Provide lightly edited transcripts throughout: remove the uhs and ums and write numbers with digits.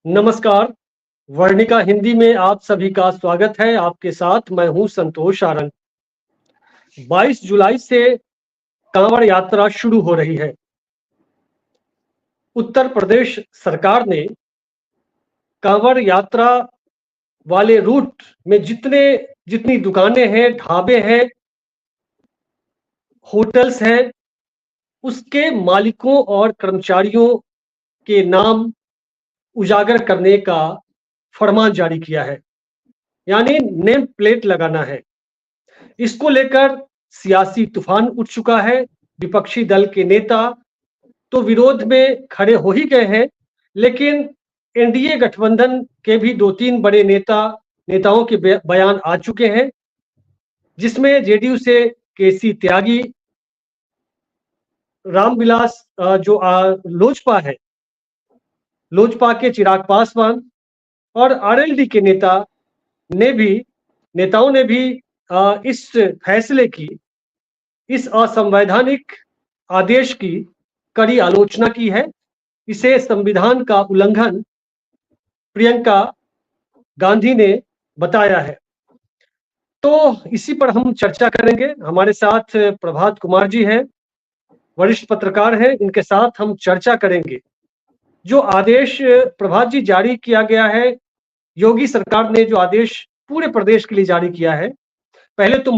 नमस्कार। वर्णिका हिंदी में आप सभी का स्वागत है। आपके साथ मैं हूं संतोष आरंग। 22 जुलाई से कांवड़ यात्रा शुरू हो रही है। उत्तर प्रदेश सरकार ने कांवड़ यात्रा वाले रूट में जितनी दुकानें हैं, ढाबे हैं, होटल्स हैं, उसके मालिकों और कर्मचारियों के नाम उजागर करने का फरमान जारी किया है, यानी नेम प्लेट लगाना है। इसको लेकर सियासी तूफान उठ चुका है। विपक्षी दल के नेता तो विरोध में खड़े हो ही गए हैं, लेकिन एनडीए गठबंधन के भी 2-3 बड़े नेताओं के बयान आ चुके हैं, जिसमें जेडीयू से केसी त्यागी, रामविलास जो लोजपा है, लोजपा के चिराग पासवान और आरएलडी के नेताओं ने भी इस फैसले की, इस असंवैधानिक आदेश की कड़ी आलोचना की है। इसे संविधान का उल्लंघन प्रियंका गांधी ने बताया है। तो इसी पर हम चर्चा करेंगे। हमारे साथ प्रभात कुमार जी हैं, वरिष्ठ पत्रकार हैं। इनके साथ हम चर्चा करेंगे जो आदेश प्रभात जी जारी किया गया है। योगी सरकार ने जो आदेश पूरे प्रदेश के लिए जारी किया है, पहले तो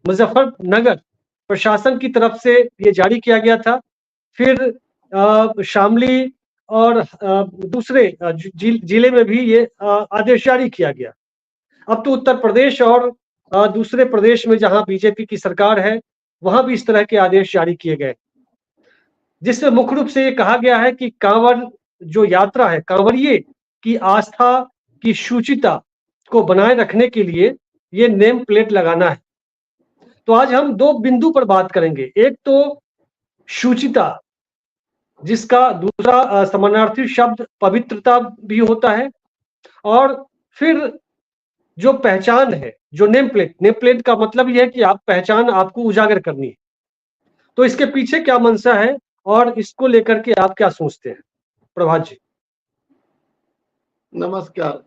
मुजफ्फरनगर प्रशासन की तरफ से ये जारी किया गया था, फिर शामली और दूसरे जिले में भी ये आदेश जारी किया गया। अब तो उत्तर प्रदेश और दूसरे प्रदेश में जहां बीजेपी की सरकार है, वहां भी इस तरह के आदेश जारी किए गए, जिसमें मुख्य रूप से ये कहा गया है कि कांवड़ जो यात्रा है, कांवड़िए की आस्था की शुचिता को बनाए रखने के लिए ये नेम प्लेट लगाना है। तो आज हम दो बिंदु पर बात करेंगे। एक तो शुचिता, जिसका दूसरा समानार्थी शब्द पवित्रता भी होता है, और फिर जो पहचान है, जो नेम प्लेट का मतलब यह है कि आप पहचान आपको उजागर करनी है। तो इसके पीछे क्या मंशा है और इसको लेकर के आप क्या सोचते हैं, प्रभात जी? नमस्कार।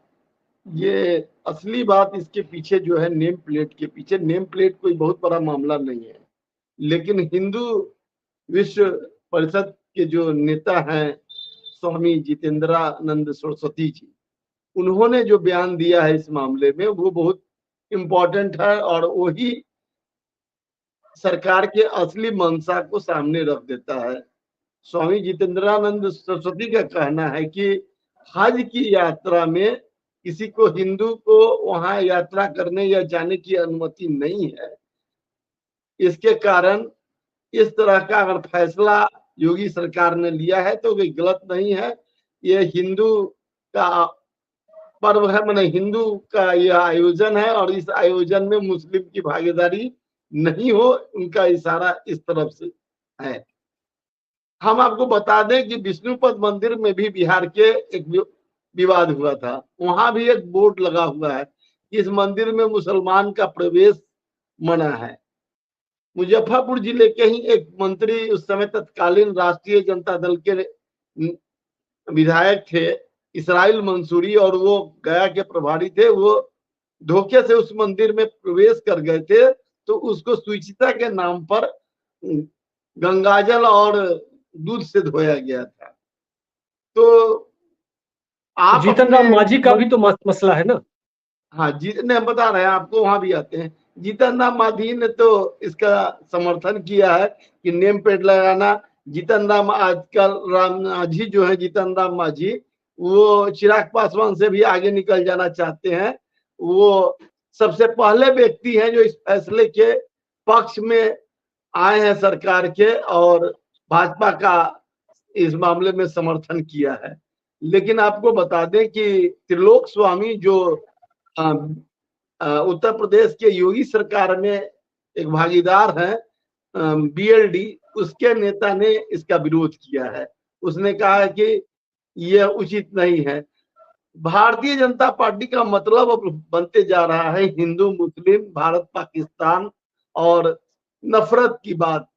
ये असली बात इसके पीछे जो है, नेम प्लेट के पीछे, नेम प्लेट कोई बहुत बड़ा मामला नहीं है, लेकिन हिंदू विश्व परिषद के जो नेता हैं स्वामी जितेंद्रानंद सरस्वती जी, उन्होंने जो बयान दिया है इस मामले में, वो बहुत इम्पोर्टेंट है और वही सरकार के असली मंशा को सामने रख देता है। स्वामी जितेंद्रानंद सरस्वती का कहना है कि हज की यात्रा में किसी को, हिंदू को वहां यात्रा करने या जाने की अनुमति नहीं है। इसके कारण इस तरह का अगर फैसला योगी सरकार ने लिया है तो ये गलत नहीं है। ये हिंदू का पर्व है, माने हिंदू का यह आयोजन है और इस आयोजन में मुस्लिम की भागीदारी नहीं हो, उनका इशारा इस तरफ से है। हम आपको बता दें कि विष्णुपद मंदिर में भी बिहार के एक विवाद हुआ था। वहां भी एक बोर्ड लगा हुआ है, इस मंदिर में मुसलमान का प्रवेश मना है। मुजफ्फरपुर जिले के ही एक मंत्री, उस समय तत्कालीन राष्ट्रीय जनता दल के विधायक थे इसराइल मंसूरी, और वो गया के प्रभारी थे। वो धोखे से उस मंदिर में प्रवेश कर गए थे, तो उसको शुचिता के नाम पर गंगाजल और दूध से धोया गया था। तो आप जीतन राम मांझी का भी तो मसला है ना? हाँ, जीतने हम बता रहे हैं आपको, वहां भी आते हैं। जीतन राम मांझी ने तो इसका समर्थन किया है कि नेम प्लेट लगाना। जीतन राम आजकल राम मांझी जो है, जीतन राम मांझी, वो चिराग पासवान से भी आगे निकल जाना चाहते हैं। वो सबसे पहले व्यक्ति हैं जो इस फैसले के पक्ष में आए हैं सरकार के, और भाजपा का इस मामले में समर्थन किया है। लेकिन आपको बता दें कि त्रिलोक स्वामी जो उत्तर प्रदेश के योगी सरकार में एक भागीदार है, बीएलडी, उसके नेता ने इसका विरोध किया है। उसने कहा है कि यह उचित नहीं है। भारतीय जनता पार्टी का मतलब अब बनते जा रहा है हिंदू मुस्लिम, भारत पाकिस्तान और नफरत की बात।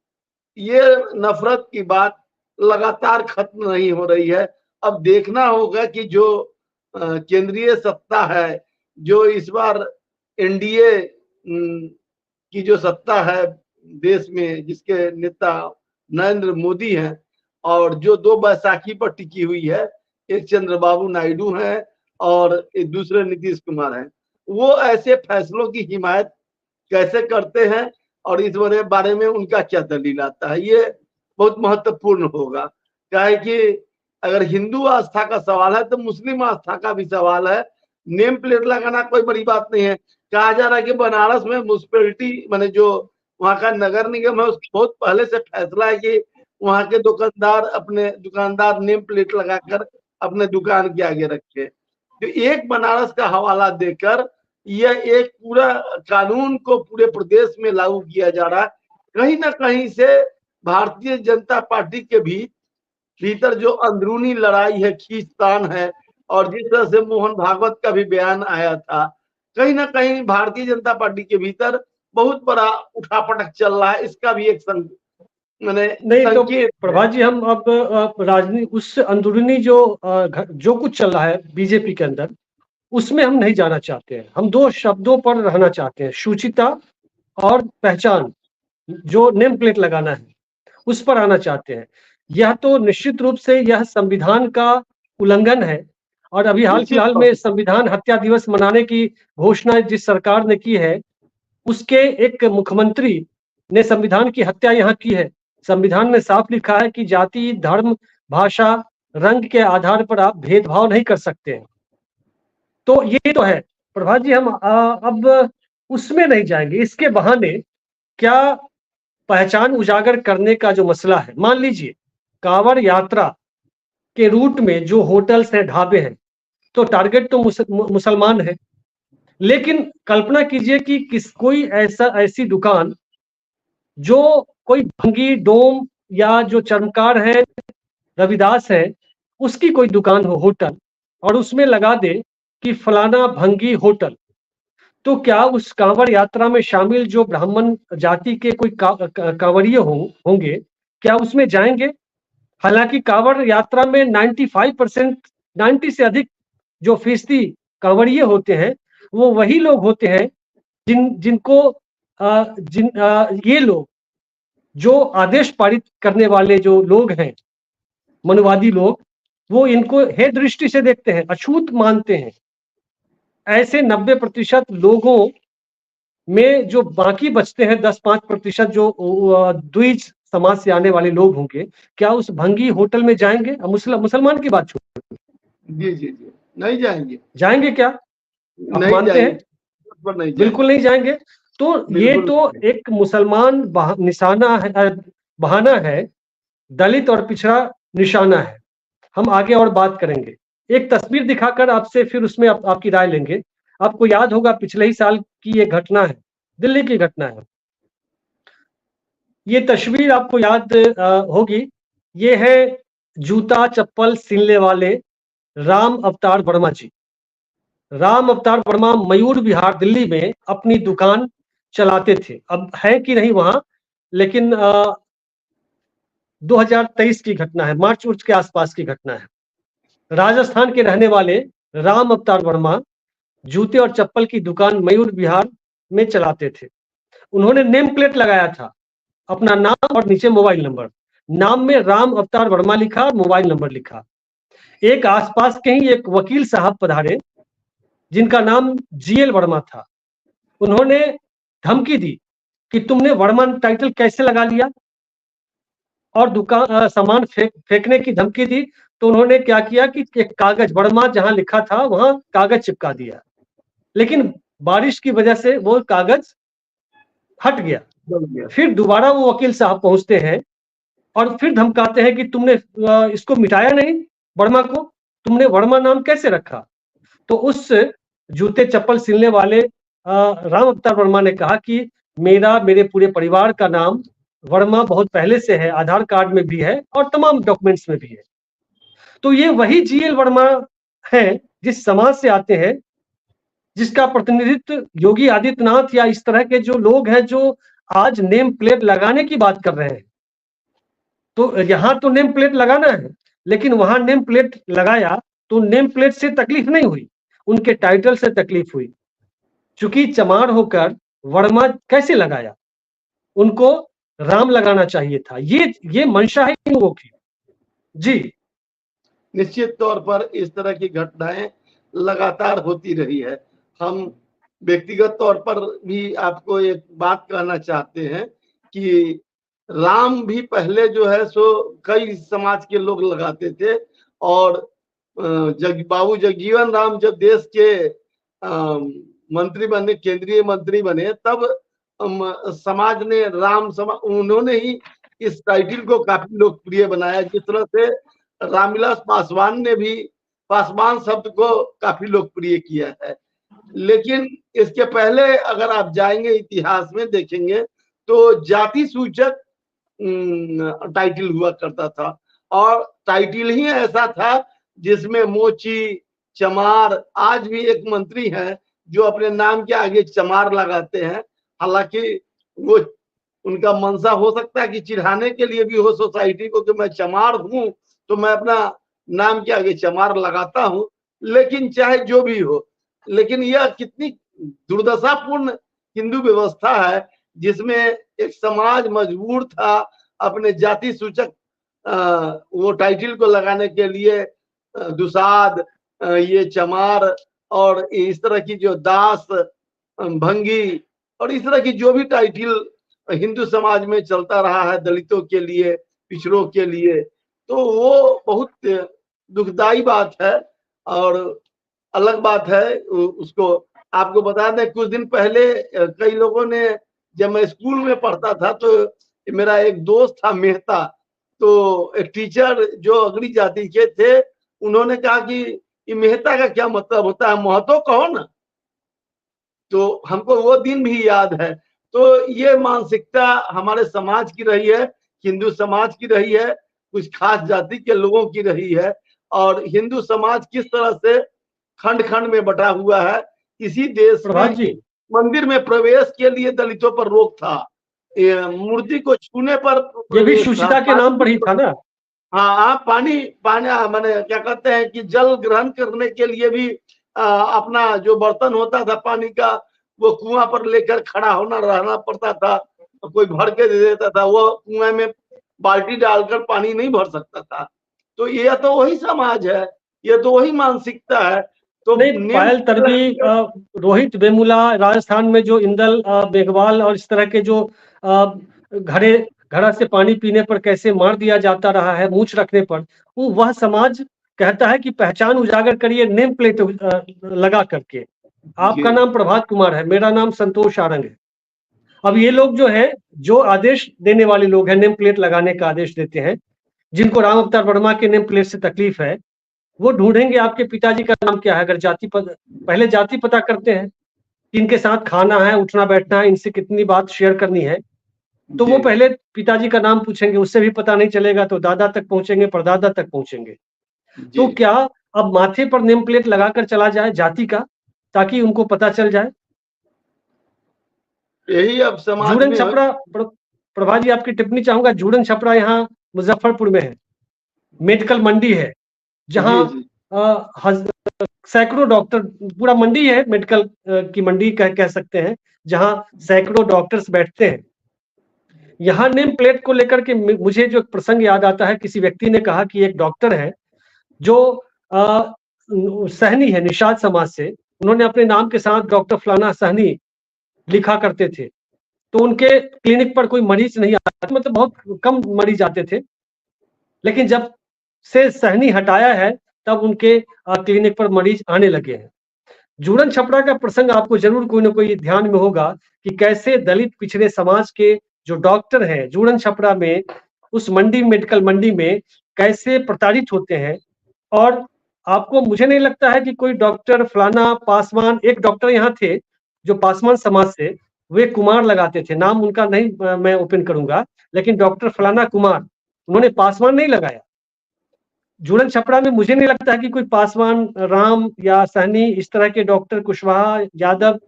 ये नफरत की बात लगातार खत्म नहीं हो रही है, अब देखना होगा कि जो केंद्रीय सत्ता है, जो इस बार एनडीए की जो सत्ता है देश में, जिसके नेता नरेंद्र मोदी हैं, और जो दो बैसाखी पर टिकी हुई है, एक चंद्रबाबू नायडू हैं और एक दूसरे नीतीश कुमार हैं, वो ऐसे फैसलों की हिमायत कैसे करते हैं और इस बारे में उनका क्या दलील आता है, ये बहुत महत्वपूर्ण होगा। क्या है कि अगर हिंदू आस्था का सवाल है तो मुस्लिम आस्था का भी सवाल है। नेम प्लेट लगाना कोई बड़ी बात नहीं है। कहा जा रहा है कि बनारस में म्युनिसिपैलिटी माने जो वहां का नगर निगम है, उसको बहुत पहले से फैसला है कि वहां के दुकानदार नेम प्लेट लगाकर अपने दुकान के आगे रखे। तो एक बनारस का हवाला देकर यह एक पूरा कानून को पूरे प्रदेश में लागू किया जा रहा है। कहीं ना कहीं से भारतीय जनता पार्टी के भी भीतर जो अंदरूनी लड़ाई है, खींचतान है, और जिस तरह से मोहन भागवत का भी बयान आया था, कहीं ना कहीं भारतीय जनता पार्टी के भीतर बहुत बड़ा उठापटक चल रहा है। इसका भी एक मैंने नहीं तो संकेत प्रभात जी, हम अब राजनीति उस अंदरूनी जो कुछ चल रहा है बीजेपी के अंदर, उसमें हम नहीं जाना चाहते हैं। हम दो शब्दों पर रहना चाहते हैं, शुचिता और पहचान। जो नेम प्लेट लगाना है उस पर आना चाहते हैं। यह तो निश्चित रूप से यह संविधान का उल्लंघन है। और अभी हाल फिलहाल में संविधान हत्या दिवस मनाने की घोषणा जिस सरकार ने की है, उसके एक मुख्यमंत्री ने संविधान की हत्या यहाँ की है। संविधान में साफ लिखा है कि जाति, धर्म, भाषा, रंग के आधार पर आप भेदभाव नहीं कर सकते हैं। तो ये तो है प्रभात जी, हम अब उसमें नहीं जाएंगे। इसके बहाने क्या पहचान उजागर करने का जो मसला है, मान लीजिए कांवड़ यात्रा के रूट में जो होटल्स हैं, ढाबे हैं, तो टारगेट तो मुसलमान है। लेकिन कल्पना कीजिए कि कोई ऐसी दुकान जो कोई भंगी, डोम या जो चर्मकार है, रविदास है, उसकी कोई दुकान हो, होटल, और उसमें लगा दे कि फलाना भंगी होटल, तो क्या उस कांवड़ यात्रा में शामिल जो ब्राह्मण जाति के कोई कांवड़िए होंगे, क्या उसमें जाएंगे? हालांकि कांवड़ यात्रा में 95%, 90 से अधिक जो फीसदी कांवड़िए होते हैं, वो वही लोग होते हैं जिनको ये लोग जो आदेश पारित करने वाले जो लोग हैं, मनुवादी लोग, वो इनको हे दृष्टि से देखते हैं, अछूत मानते हैं। ऐसे 90% लोगों में जो बाकी बचते हैं 10-5% जो द्विज समाज से आने वाले लोग होंगे, क्या उस भंगी होटल में जाएंगे? मुसलमान की बात छोड़, जी जी जी, नहीं जाएंगे। जाएंगे क्या? आप नहीं मानते हैं? नहीं बिल्कुल नहीं जाएंगे। तो ये तो एक मुसलमान निशाना है, बहाना है, दलित और पिछड़ा निशाना है। हम आगे और बात करेंगे। एक तस्वीर दिखाकर आपसे फिर उसमें आपकी राय लेंगे। आपको याद होगा पिछले ही साल की ये घटना है, दिल्ली की घटना है। ये तस्वीर आपको याद होगी। ये है जूता चप्पल सिलने वाले राम अवतार वर्मा जी। राम अवतार वर्मा मयूर विहार दिल्ली में अपनी दुकान चलाते थे। अब है कि नहीं वहां, लेकिन 2023 की घटना है, मार्च उर्च के आसपास की घटना है। राजस्थान के रहने वाले राम अवतार वर्मा जूते और चप्पल की दुकान मयूर विहार में चलाते थे। उन्होंने नेम प्लेट लगाया था, अपना नाम और नीचे मोबाइल नंबर। नाम में राम अवतार वर्मा लिखा और मोबाइल नंबर लिखा। एक आसपास के ही एक वकील साहब पधारे जिनका नाम जीएल वर्मा था। उन्होंने धमकी दी कि तुमने वर्मा टाइटल कैसे लगा लिया, और दुकान सामान फेंकने की धमकी दी। तो उन्होंने क्या किया कि एक कागज, वर्मा जहां लिखा था वहां कागज चिपका दिया, लेकिन बारिश की वजह से वो कागज हट गया। फिर दोबारा वो वकील साहब पहुंचते हैं और फिर धमकाते हैं कि तुमने इसको मिटाया नहीं, वर्मा को, तुमने वर्मा नाम कैसे रखा? तो उस जूते चप्पल सिलने वाले राम अवतार वर्मा ने कहा कि मेरे पूरे परिवार का नाम वर्मा बहुत पहले से है, आधार कार्ड में भी है और तमाम डॉक्यूमेंट्स में भी है। तो ये वही जीएल वर्मा है जिस समाज से आते हैं, जिसका प्रतिनिधित्व योगी आदित्यनाथ या इस तरह के जो लोग हैं जो आज नेम प्लेट लगाने की बात कर रहे हैं। तो यहां तो नेम प्लेट लगाना है, लेकिन वहां नेम प्लेट लगाया तो नेम प्लेट से तकलीफ नहीं हुई, उनके टाइटल से तकलीफ हुई। चूंकि चमार होकर वर्मा कैसे लगाया, उनको राम लगाना चाहिए था। ये मंशा है इन लोगों की। जी निश्चित तौर पर इस तरह की घटनाएं लगातार होती रही है। हम व्यक्तिगत तौर पर भी आपको एक बात कहना चाहते हैं कि राम भी पहले जो है सो कई समाज के लोग लगाते थे, और बाबू जगजीवन राम जब देश के मंत्री बने, केंद्रीय मंत्री बने, तब समाज ने उन्होंने ही इस टाइटल को काफी लोकप्रिय बनाया। जिस तरह से रामविलास पासवान ने भी पासवान शब्द को काफी लोकप्रिय किया है। लेकिन इसके पहले अगर आप जाएंगे इतिहास में देखेंगे तो जाति सूचक टाइटल हुआ करता था, और टाइटल ही ऐसा था जिसमें मोची, चमार, आज भी एक मंत्री हैं जो अपने नाम के आगे चमार लगाते हैं। हालांकि वो उनका मनसा हो सकता है कि चिढ़ाने के लिए भी हो सोसाइटी को कि मैं चमार हूं तो मैं अपना नाम के आगे चमार लगाता हूं। लेकिन चाहे जो भी हो, लेकिन यह कितनी दुर्दशापूर्ण हिंदू व्यवस्था है जिसमें एक समाज मजबूर था अपने जाति सूचक वो टाइटल को लगाने के लिए। दुसाद, ये चमार और इस तरह की जो दास, भंगी और इस तरह की जो भी टाइटल हिंदू समाज में चलता रहा है दलितों के लिए, पिछड़ों के लिए, तो वो बहुत दुखदाई बात है। और अलग बात है उसको आपको बता दें, कुछ दिन पहले कई लोगों ने, जब मैं स्कूल में पढ़ता था तो मेरा एक दोस्त था मेहता, तो एक टीचर जो अगली जाति के थे उन्होंने कहा कि ये मेहता का क्या मतलब होता है, महतो कहो ना। तो हमको वो दिन भी याद है। तो ये मानसिकता हमारे समाज की रही है, हिंदू समाज की रही है, कुछ खास जाति के लोगों की रही है। और हिंदू समाज किस तरह से खंड खंड में बटा हुआ है। इसी देश प्रभात में जी, मंदिर में प्रवेश के लिए दलितों पर रोक था, मूर्ति को छूने पर ये भी प्रवेश था, सुचिता के नाम पर ही था ना। हाँ पानी पानी माने क्या कहते हैं कि जल ग्रहण करने के लिए भी अपना जो बर्तन होता था पानी का वो कुआं पर लेकर खड़ा होना रहना पड़ता था, कोई भर के दे देता था, वो कुएं में बाल्टी डालकर पानी नहीं भर सकता था। तो ये तो वही समाज है, ये तो वही मानसिकता है। तो नहीं, पायल तड़वी, रोहित वेमुला, राजस्थान में जो इंदल, मेघवाल और इस तरह के जो घड़ा से पानी पीने पर कैसे मार दिया जाता रहा है मूंछ रखने पर, वह समाज कहता है कि पहचान उजागर करिए नेम प्लेट लगा करके। आपका नाम प्रभात कुमार है, मेरा नाम संतोष आरंग है। अब ये लोग जो है, जो आदेश देने वाले लोग हैं, नेम प्लेट लगाने का आदेश देते हैं, जिनको राम अवतार वर्मा के नेम प्लेट से तकलीफ है, वो ढूंढेंगे आपके पिताजी का नाम क्या है। अगर पहले जाति पता करते हैं, इनके साथ खाना है, उठना बैठना है, इनसे कितनी बात शेयर करनी है, तो वो पहले पिताजी का नाम पूछेंगे। उससे भी पता नहीं चलेगा तो दादा तक पहुंचेंगे, परदादा तक पहुंचेंगे। तो क्या अब माथे पर नेम प्लेट लगाकर चला जाए जाति का, ताकि उनको पता चल जाए। यही अब समाज जूड़न में छपरा, प्रभा जी आपकी टिप्पणी चाहूंगा। जूड़न छपरा यहाँ मुजफ्फरपुर में है, मेडिकल मंडी है, जहाँ सैकड़ों डॉक्टर, पूरा मंडी है, मेडिकल की मंडी कह सकते हैं, जहां सैकड़ों डॉक्टर्स बैठते हैं। यहाँ नेम प्लेट को लेकर के मुझे जो प्रसंग याद आता है, किसी व्यक्ति ने कहा कि एक डॉक्टर है जो सहनी है, निषाद समाज से, उन्होंने अपने नाम के साथ डॉक्टर फलाना सहनी लिखा करते थे, तो उनके क्लिनिक पर कोई मरीज नहीं आता, मतलब बहुत कम मरीज आते थे। लेकिन जब से सहनी हटाया है तब उनके क्लिनिक पर मरीज आने लगे हैं। जूड़न छपरा का प्रसंग आपको जरूर कोई ना कोई ध्यान में होगा कि कैसे दलित पिछड़े समाज के जो डॉक्टर हैं जूड़न छपरा में, उस मंडी, मेडिकल मंडी में कैसे प्रताड़ित होते हैं। और आपको, मुझे नहीं लगता है कि कोई डॉक्टर फलाना पासवान, एक डॉक्टर यहाँ थे जो पासवान समाज से, वे कुमार लगाते थे, नाम उनका नहीं मैं ओपन करूंगा, लेकिन डॉक्टर फलाना कुमार, उन्होंने पासवान नहीं लगाया। जूड़न छपरा में मुझे नहीं लगता है कि कोई पासवान, राम या सहनी, इस तरह के डॉक्टर, कुशवाहा, यादव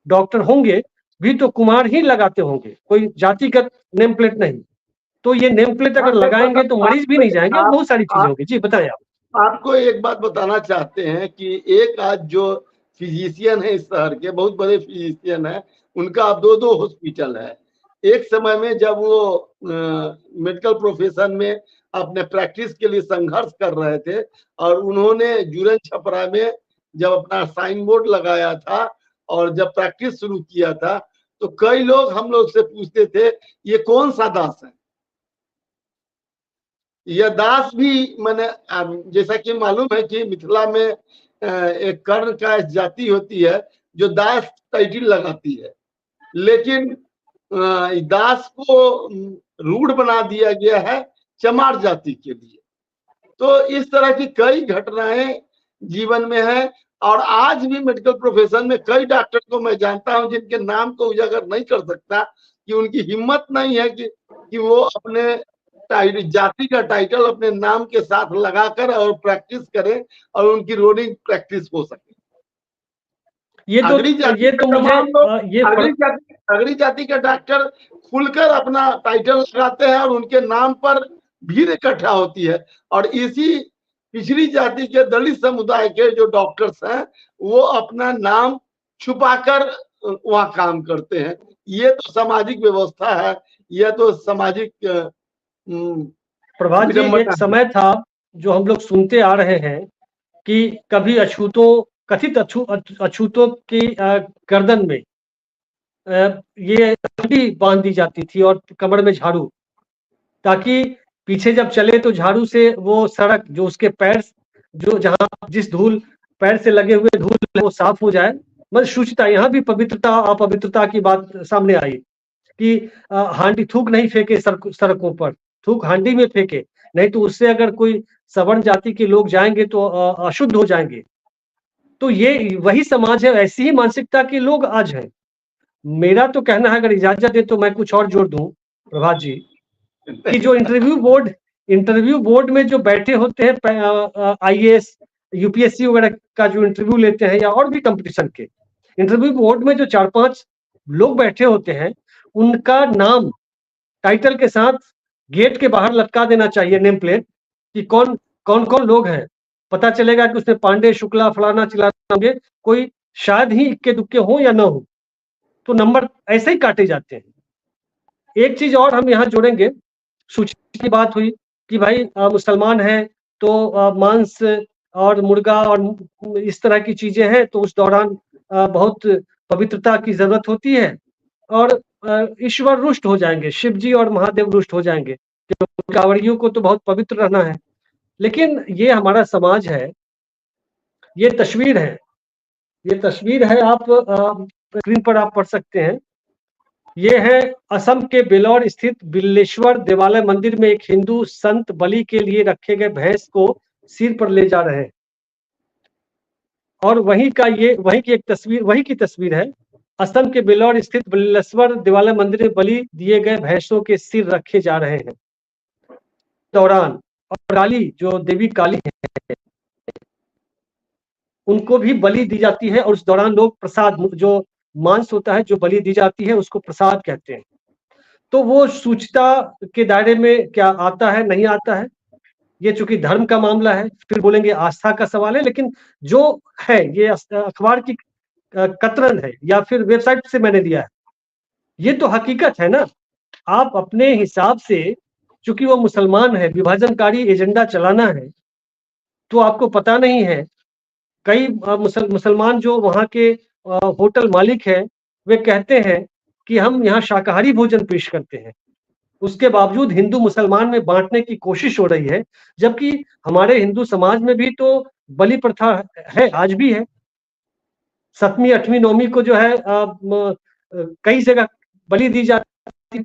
डॉक्टर होंगे भी तो कुमार ही लगाते होंगे, कोई जातिगत नेम प्लेट नहीं। तो ये नेम प्लेट अगर लगाएंगे तो मरीज भी नहीं जाएंगे और बहुत सारी चीजें होगी। जी बताएं आप। आपको एक बात बताना चाहते हैं कि एक आज जो फिजिशियन है इस शहर के, बहुत बड़े फिजिशियन है, उनका अब 2-2 हॉस्पिटल है। एक समय में जब वो मेडिकल प्रोफेशन में अपने प्रैक्टिस के लिए संघर्ष कर रहे थे और उन्होंने जुरन छपरा में जब अपना साइन बोर्ड लगाया था और जब प्रैक्टिस शुरू किया था, तो कई लोग हम लोग से पूछते थे ये कौन सा दास है। यह दास भी मैंने जैसा कि मालूम है कि मिथिला में एक कर्ण का जाति होती है जो दास टाइटिल लगाती है, लेकिन दास को रूढ़ बना दिया गया है चमार जाति के लिए। तो इस तरह की कई घटनाएं जीवन में है और आज भी मेडिकल प्रोफेशन में कई डॉक्टर को मैं जानता हूं जिनके नाम को उजागर नहीं कर सकता कि उनकी हिम्मत नहीं है कि वो अपने जाति का टाइटल अपने नाम के साथ लगाकर और प्रैक्टिस करें और उनकी रोडिंग प्रैक्टिस हो सके। अगली जाति का डॉक्टर खुलकर अपना टाइटल लगाते हैं और उनके नाम पर भीड़ इकट्ठा होती है और इसी पिछड़ी जाति के दलित समुदाय के जो डॉक्टर्स हैं वो अपना नाम छुपाकर वहां काम करते हैं। ये तो सामाजिक व्यवस्था है, यह तो सामाजिक प्रभात जी, एक समय था जो हम लोग सुनते आ रहे हैं कि कभी कथित अछूतों की गर्दन में ये भी बांध दी जाती थी और कमर में झाड़ू, ताकि पीछे जब चले तो झाड़ू से वो सड़क जो उसके पैर जो जहां जिस धूल पैर से लगे हुए धूल वो साफ हो जाए। मतलब शुचिता, यहाँ भी पवित्रता अपवित्रता की बात सामने आई कि हांडी थूक नहीं फेंके सड़कों पर, थूक हांडी में फेंके, नहीं तो उससे अगर कोई सवर्ण जाति के लोग जाएंगे तो अशुद्ध हो जाएंगे। तो ये वही समाज है, ऐसी ही मानसिकता के लोग आज हैं। मेरा तो कहना है, अगर इजाजत दे तो मैं कुछ और जोड़ दूं प्रभात जी, कि जो इंटरव्यू बोर्ड में जो बैठे होते हैं IAS UPSC वगैरह का जो इंटरव्यू लेते हैं या और भी कंपटीशन के इंटरव्यू बोर्ड में जो 4-5 लोग बैठे होते हैं, उनका नाम टाइटल के साथ गेट के बाहर लटका देना चाहिए, नेम प्लेट, कि कौन कौन लोग हैं। पता चलेगा कि उसमें पांडे, शुक्ला, फलाना चिलाना होंगे, कोई शायद ही इक्के दुक्के हो या ना हो, तो नंबर ऐसे ही काटे जाते हैं। एक चीज और हम यहाँ जोड़ेंगे, सूची की बात हुई कि भाई मुसलमान है तो मांस और मुर्गा और इस तरह की चीजें हैं, तो उस दौरान बहुत पवित्रता की जरूरत होती है और ईश्वर रुष्ट हो जाएंगे, शिव जी और महादेव रुष्ट हो जाएंगे, कांवड़ियों को तो बहुत पवित्र रहना है। लेकिन ये हमारा समाज है, ये तस्वीर है, आप स्क्रीन पर आप पढ़ सकते हैं। ये है असम के बेलौर स्थित बिल्लेश्वर देवालय मंदिर में एक हिंदू संत बलि के लिए रखे गए भैंस को सिर पर ले जा रहे हैं और वही की तस्वीर है। असम के बेलौर स्थित बिल्लेश्वर देवालय मंदिर में बलि दिए गए भैंसों के सिर रखे जा रहे हैं दौरान, और काली जो देवी काली है उनको भी बलि दी जाती है और उस दौरान लोग प्रसाद, जो मांस होता है जो बलि दी जाती है उसको प्रसाद कहते हैं। तो वो सूचिता के दायरे में क्या आता है नहीं आता है, ये चूंकि धर्म का मामला है, फिर बोलेंगे आस्था का सवाल है, लेकिन जो है ये अखबार की कतरन है या फिर वेबसाइट से मैंने दिया है, ये तो हकीकत है ना। आप अपने हिसाब से, चूंकि वो मुसलमान है, विभाजनकारी एजेंडा चलाना है, तो आपको पता नहीं है, कई मुसलमान जो वहाँ के होटल मालिक है वे कहते हैं कि हम यहाँ शाकाहारी भोजन पेश करते हैं, उसके बावजूद हिंदू मुसलमान में बांटने की कोशिश हो रही है, जबकि हमारे हिंदू समाज में भी तो बलि प्रथा है, आज भी है। 7वीं 8वीं 9वीं को जो है कई जगह बलि दी जाती,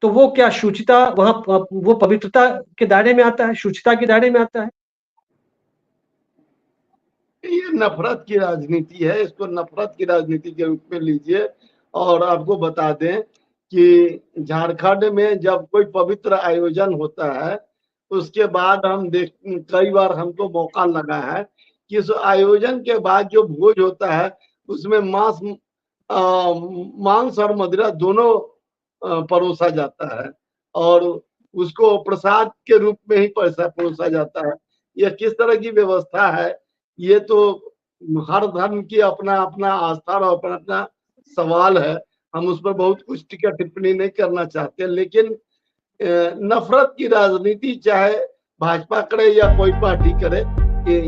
तो वो क्या शुचिता वहां वो पवित्रता के दायरे में आता है, शुचिता के दायरे में आता है? ये नफरत की राजनीति है, इसको नफरत की राजनीति के रूप में लीजिए। और आपको बता दें कि झारखंड में जब कोई पवित्र आयोजन होता है, उसके बाद कई बार हमको मौका लगा है कि उस आयोजन के बाद जो भोज होता है उसमें मांस और मदिरा दोनों परोसा जाता है। और उसको प्रसाद के रूप में ही पैसा परोसा जाता है। यह किस तरह की व्यवस्था है, ये तो हर धर्म की अपना अपना आस्था और अपना अपना सवाल है। हम उस पर बहुत कुछ टीका टिप्पणी नहीं करना चाहते, लेकिन नफरत की राजनीति चाहे भाजपा करे या कोई पार्टी करे, ये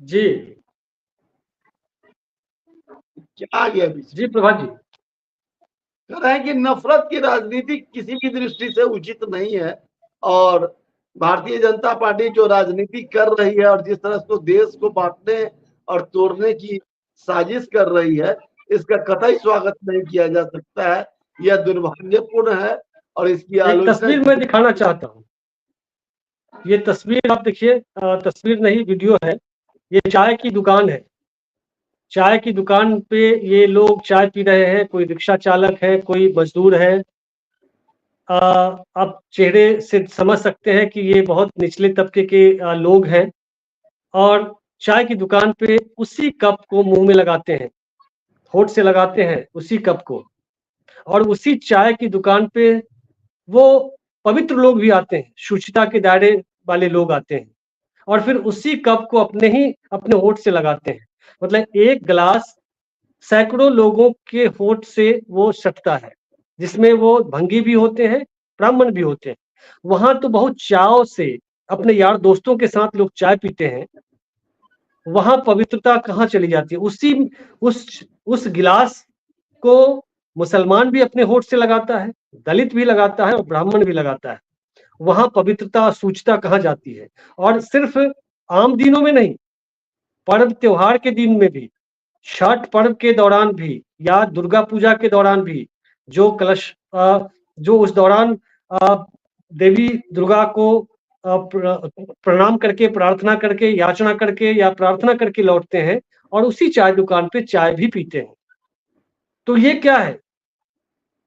जी क्या आ गया बीच जी प्रभात जी। कह रहे हैं कि नफरत की राजनीति किसी भी दृष्टि से उचित नहीं है, और भारतीय जनता पार्टी जो राजनीति कर रही है और जिस तरह से देश को बांटने और तोड़ने की साजिश कर रही है, इसका कतई स्वागत नहीं किया जा सकता है। यह दुर्भाग्यपूर्ण है और इसकी एक आलोचना तस्वीर मैं दिखाना चाहता हूँ। ये तस्वीर आप देखिए, तस्वीर नहीं वीडियो है। ये चाय की दुकान है। चाय की दुकान पे ये लोग चाय पी रहे हैं। कोई रिक्शा चालक है, कोई मजदूर है। आप चेहरे से समझ सकते हैं कि ये बहुत निचले तबके के लोग हैं, और चाय की दुकान पे उसी कप को मुंह में लगाते हैं, होठ से लगाते हैं उसी कप को। और उसी चाय की दुकान पे वो पवित्र लोग भी आते हैं, शुचिता के दायरे वाले लोग आते हैं, और फिर उसी कप को अपने होठ से लगाते हैं। मतलब एक गिलास सैकड़ों लोगों के होठ से वो सटता है, जिसमें वो भंगी भी होते हैं, ब्राह्मण भी होते हैं। वहां तो बहुत चाव से अपने यार दोस्तों के साथ लोग चाय पीते हैं। वहां पवित्रता कहाँ चली जाती है? उस गिलास को मुसलमान भी अपने होठ से लगाता है, दलित भी लगाता है और ब्राह्मण भी लगाता है। वहां पवित्रता, सूचता कहाँ जाती है? और सिर्फ आम दिनों में नहीं, पर्व त्योहार के दिन में भी, छठ पर्व के दौरान भी, या दुर्गा पूजा के दौरान भी, जो कलश जो उस दौरान देवी दुर्गा को प्रणाम करके, प्रार्थना करके, याचना करके या प्रार्थना करके लौटते हैं, और उसी चाय दुकान पे चाय भी पीते हैं। तो ये क्या है?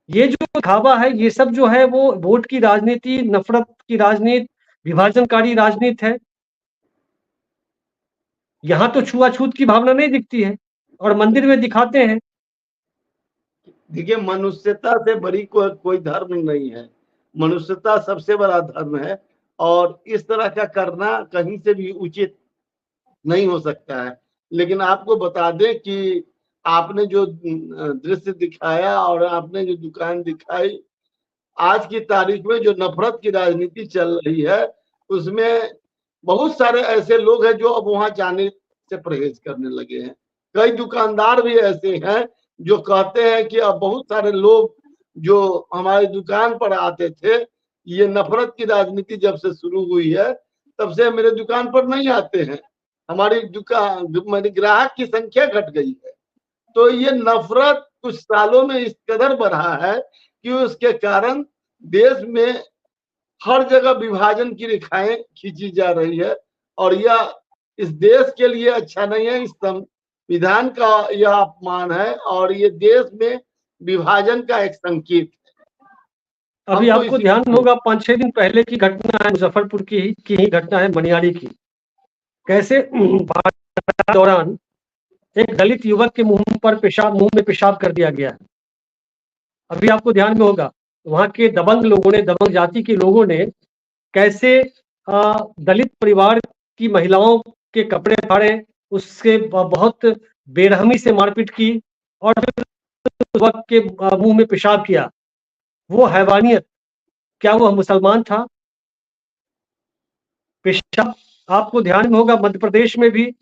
ये जो दिखावा है, ये सब जो है वो वोट की राजनीति, नफरत की राजनीति, विभाजनकारी राजनीति है। यहाँ तो छुआछूत की भावना नहीं दिखती है, और मंदिर में दिखाते हैं। देखिए, मनुष्यता से बड़ी कोई धर्म नहीं है। मनुष्यता सबसे बड़ा धर्म है, और इस तरह का करना कहीं से भी उचित नहीं हो सकता है। लेकिन आपको बता दें कि आपने जो दृश्य दिखाया और आपने जो दुकान दिखाई, आज की तारीख में जो नफरत की राजनीति चल रही है, उसमें बहुत सारे ऐसे लोग हैं जो अब वहां जाने से परहेज करने लगे हैं। कई दुकानदार भी ऐसे हैं जो कहते हैं कि अब बहुत सारे लोग जो हमारी दुकान पर आते थे, ये नफरत की राजनीति जब से शुरू हुई है, तब से मेरे दुकान पर नहीं आते हैं। हमारी दुकान, मेरी ग्राहक की संख्या घट गई है। तो ये नफरत कुछ सालों में इस कदर बढ़ा है कि उसके कारण देश में हर जगह विभाजन की रेखाएं खींची जा रही है, और यह इस देश के लिए अच्छा नहीं है। इस संविधान का यह अपमान है, और ये देश में विभाजन का एक संकेत है। अभी आपको ध्यान होगा, 5-6 दिन पहले की घटना है, मुजफ्फरपुर की ही घटना है, मनियारी की। कैसे दौरान एक दलित युवक के मुंह में पेशाब कर दिया गया। अभी आपको ध्यान में होगा, वहां के दबंग लोगों ने, दबंग जाति के लोगों ने कैसे दलित परिवार की महिलाओं के कपड़े फाड़े, उसके बहुत बेरहमी से मारपीट की, और फिर युवक के मुंह में पेशाब किया। वो हैवानियत, क्या वो मुसलमान था? पेशाब, आपको ध्यान में होगा, मध्य प्रदेश में भी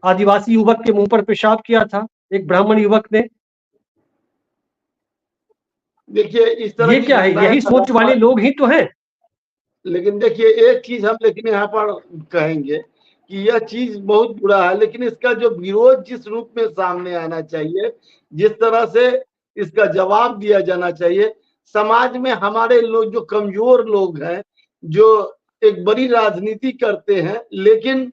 आदिवासी युवक के मुंह पर पेशाब किया था एक ब्राह्मण युवक ने। देखिए, इस तरह ये क्या है? यही सोच वाले लोग ही तो हैं। लेकिन देखिए, एक चीज हम लेकिन यहाँ पर कहेंगे कि यह चीज बहुत बुरा है, लेकिन इसका जो विरोध जिस रूप में सामने आना चाहिए, जिस तरह से इसका जवाब दिया जाना चाहिए, समाज में हमारे लोग जो कमजोर लोग हैं, जो एक बड़ी राजनीति करते हैं, लेकिन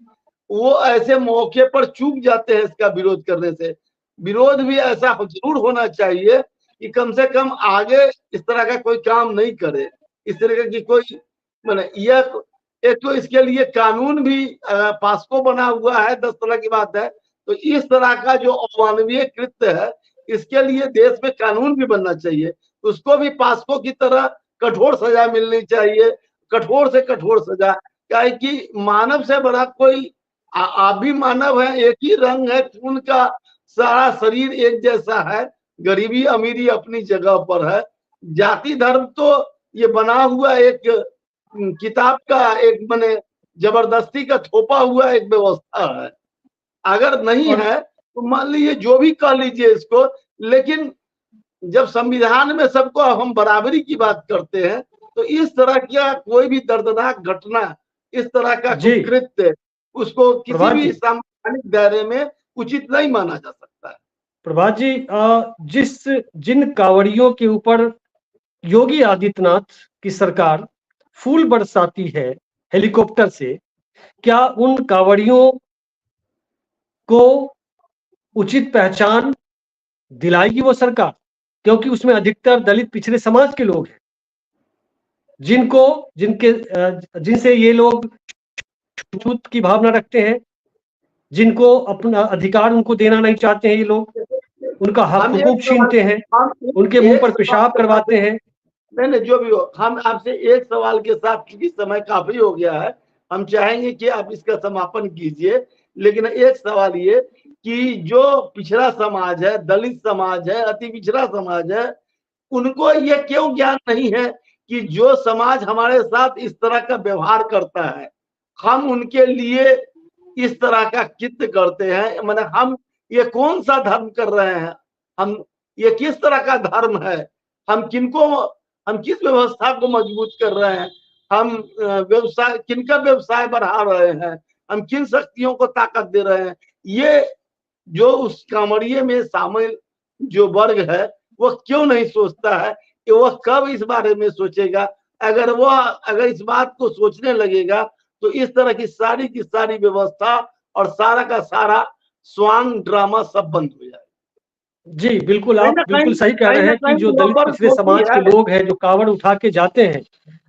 वो ऐसे मौके पर चूक जाते हैं इसका विरोध करने से। विरोध भी ऐसा जरूर होना चाहिए कि कम से कम आगे इस तरह का कोई काम नहीं करे, इस तरह की कोई मैंने यह एक तो इसके लिए कानून भी पास्को बना हुआ है, 10 तरह की बात है। तो इस तरह का जो अमानवीय कृत्य है, इसके लिए देश में कानून भी बनना चाहिए, उसको भी पास्को की तरह कठोर सजा मिलनी चाहिए, कठोर से कठोर सजा। क्या है कि मानव से बड़ा कोई आप भी मानव है, एक ही रंग है खून का, सारा शरीर एक जैसा है, गरीबी अमीरी अपनी जगह पर है। जाति धर्म तो ये बना हुआ एक किताब का एक माने जबरदस्ती का थोपा हुआ एक व्यवस्था है। अगर नहीं है तो मान लीजिए जो भी कह लीजिए इसको, लेकिन जब संविधान में सबको हम बराबरी की बात करते हैं, तो इस तरह का कोई भी दर्दनाक घटना, इस तरह का कुकृत्य, उसको किसी भी संवैधानिक दायरे में उचित नहीं माना जा सकता है। प्रभात जी, जिन कांवड़ियों के ऊपर योगी आदित्यनाथ की सरकार फूल बरसाती है हेलीकॉप्टर से, क्या उन कांवड़ियों को उचित पहचान दिलाएगी वो सरकार? क्योंकि उसमें अधिकतर दलित पिछड़े समाज के लोग हैं, जिनसे ये लोग छूत की भावना रखते हैं, जिनको अपना अधिकार उनको देना नहीं चाहते हैं, ये लोग उनका हक हुकूक छीनते हैं, उनके मुंह पर पेशाब करवाते हैं। नहीं, जो भी हो, हम आपसे एक सवाल के साथ, क्योंकि समय काफी हो गया है, हम चाहेंगे कि आप इसका समापन कीजिए, लेकिन एक सवाल ये कि जो पिछड़ा समाज है, दलित समाज है, अति पिछड़ा समाज है, उनको ये क्यों ज्ञान नहीं है कि जो समाज हमारे साथ इस तरह का व्यवहार करता है, हम उनके लिए इस तरह का कृत्य करते हैं। माने हम ये कौन सा धर्म कर रहे हैं, हम ये किस तरह का धर्म है, हम किस व्यवस्था को मजबूत कर रहे हैं, हम व्यवसाय किनका व्यवसाय बढ़ा रहे हैं, हम किन शक्तियों को ताकत दे रहे हैं। ये जो उस कांवड़िए में शामिल जो वर्ग है, वो क्यों नहीं सोचता है कि वह कब इस बारे में सोचेगा? अगर इस बात को सोचने लगेगा तो इस तरह की सारी व्यवस्था और सारा का सारा स्वांग ड्रामा सब बंद हो जाएगा। जी बिल्कुल, आप बिल्कुल सही कह रहे हैं कि जो दलित पिछड़े समाज के लोग हैं, जो कांवड़ उठा के जाते हैं,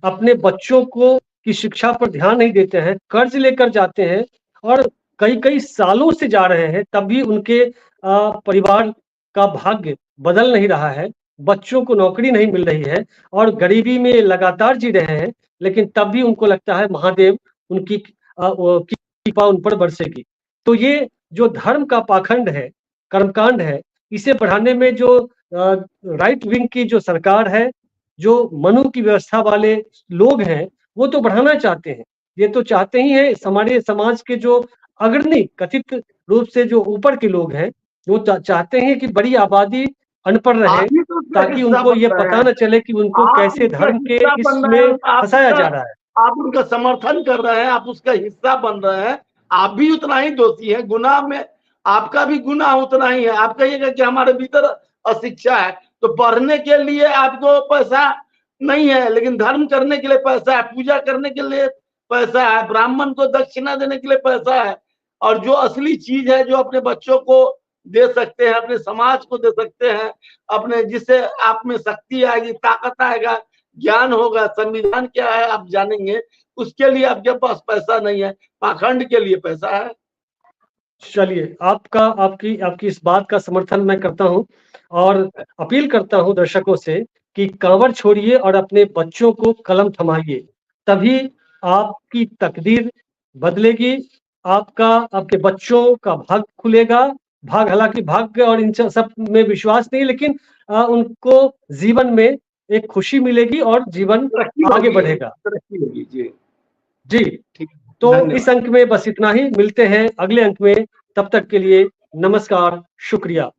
अपने बच्चों को की शिक्षा पर ध्यान नहीं देते हैं, कर्ज लेकर जाते हैं और कई सालों से जा रहे हैं, तब भी उनके परिवार का भाग्य बदल नहीं रहा है, बच्चों को नौकरी नहीं मिल रही है और गरीबी में लगातार जी रहे हैं, लेकिन तब भी उनको लगता है महादेव उनकी कृपा उन पर बरसेगी। तो ये जो धर्म का पाखंड है, कर्मकांड है, इसे बढ़ाने में जो राइट विंग की जो सरकार है, जो मनु की व्यवस्था वाले लोग हैं, वो तो बढ़ाना चाहते हैं। ये तो चाहते ही हैं, हमारे समाज के जो अग्रणी कथित रूप से जो ऊपर के लोग हैं, वो चाहते हैं कि बड़ी आबादी अनपढ़ रहे, ताकि उनको ये पता न चले कि उनको कैसे धर्म के इसमें फंसाया जा रहा है। आप उनका समर्थन कर रहे हैं, आप उसका हिस्सा बन रहे हैं, आप भी उतना ही दोषी हैं। गुनाह में आपका भी गुनाह उतना ही है। आप कहिएगा कि हमारे भीतर अशिक्षा है, तो पढ़ने के लिए आपको पैसा नहीं है, लेकिन धर्म करने के लिए पैसा है, पूजा करने के लिए पैसा है, ब्राह्मण को दक्षिणा देने के लिए पैसा है, और जो असली चीज है, जो अपने बच्चों को दे सकते हैं, अपने समाज को दे सकते हैं, अपने जिससे आप में शक्ति आएगी, ताकत आएगा, ज्ञान होगा, संविधान क्या है आप जानेंगे, उसके लिए आपके पास पैसा नहीं है, पाखंड के लिए पैसा है। चलिए, आपकी इस बात का समर्थन मैं करता हूं और अपील करता हूं दर्शकों से कि कांवड़ छोड़िए और अपने बच्चों को कलम थमाइए, तभी आपकी तकदीर बदलेगी, आपके बच्चों का भाग्य खुलेगा। हालांकि भाग्य और इन सब में विश्वास नहीं, लेकिन उनको जीवन में एक खुशी मिलेगी और जीवन आगे बढ़ेगा। जी, तो इस अंक में बस इतना ही, मिलते हैं अगले अंक में, तब तक के लिए नमस्कार, शुक्रिया।